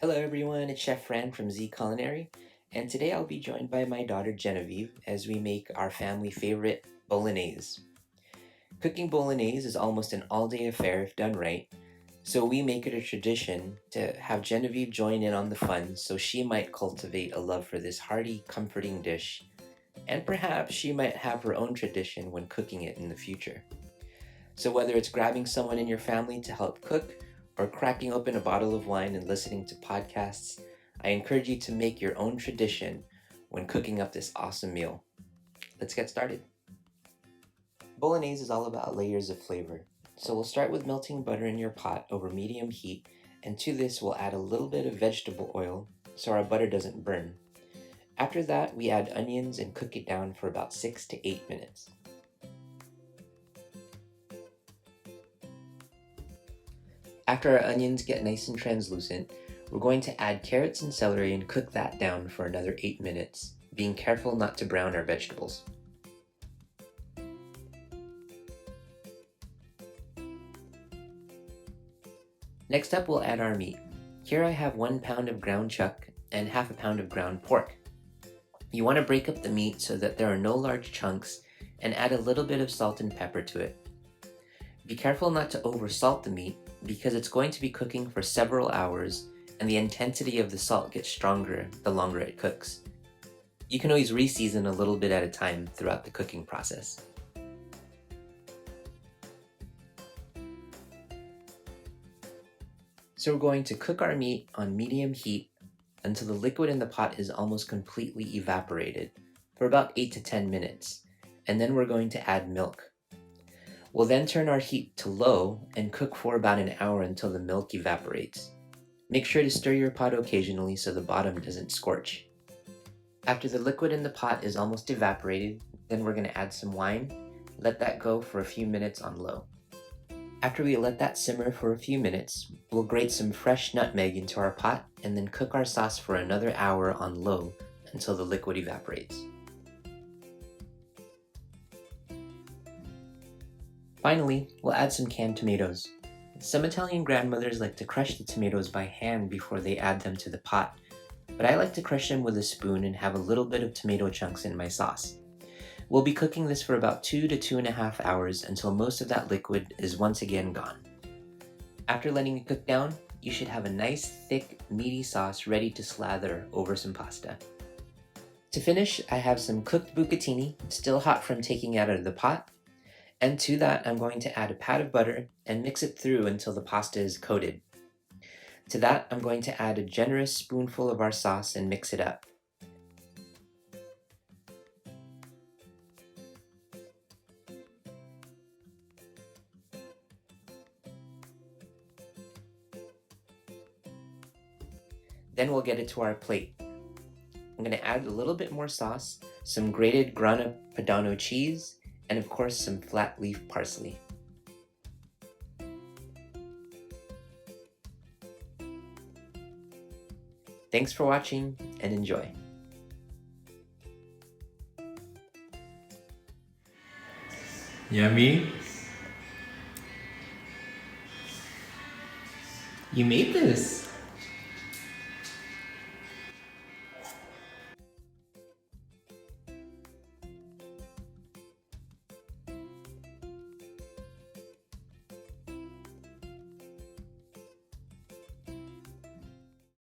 Hello everyone, it's Chef Fran from Z Culinary, and today I'll be joined by my daughter Genevieve as we make our family favorite Bolognese. Cooking Bolognese is almost an all-day affair if done right, so we make it a tradition to have Genevieve join in on the fun so she might cultivate a love for this hearty, comforting dish, and perhaps she might have her own tradition when cooking it in the future. So whether it's grabbing someone in your family to help cook or cracking open a bottle of wine and listening to podcasts, I encourage you to make your own tradition when cooking up this awesome meal. Let's get started. Bolognese is all about layers of flavor. So we'll start with melting butter in your pot over medium heat, and to this we'll add a little bit of vegetable oil so our butter doesn't burn. After that, we add onions and cook it down for about 6 to 8 minutes. After our onions get nice and translucent, we're going to add carrots and celery and cook that down for another 8 minutes, being careful not to brown our vegetables. Next up, we'll add our meat. Here I have 1 pound of ground chuck and half a pound of ground pork. You want to break up the meat so that there are no large chunks and add a little bit of salt and pepper to it. Be careful not to oversalt the meat because it's going to be cooking for several hours and the intensity of the salt gets stronger the longer it cooks. You can always re-season a little bit at a time throughout the cooking process. So we're going to cook our meat on medium heat until the liquid in the pot is almost completely evaporated for about 8 to 10 minutes, and then we're going to add milk. We'll then turn our heat to low and cook for about an hour until the milk evaporates. Make sure to stir your pot occasionally so the bottom doesn't scorch. After the liquid in the pot is almost evaporated, then we're going to add some wine, let that go for a few minutes on low. After we let that simmer for a few minutes, we'll grate some fresh nutmeg into our pot and then cook our sauce for another hour on low until the liquid evaporates. Finally, we'll add some canned tomatoes. Some Italian grandmothers like to crush the tomatoes by hand before they add them to the pot, but I like to crush them with a spoon and have a little bit of tomato chunks in my sauce. We'll be cooking this for about 2 to 2.5 hours until most of that liquid is once again gone. After letting it cook down, you should have a nice, thick, meaty sauce ready to slather over some pasta. To finish, I have some cooked bucatini, still hot from taking it out of the pot, and to that I'm going to add a pat of butter and mix it through until the pasta is coated. To that I'm going to add a generous spoonful of our sauce and mix it up. Then we'll get it to our plate. I'm going to add a little bit more sauce, some grated Grana Padano cheese, and of course some flat leaf parsley. Thanks for watching and enjoy. Yummy. You made this!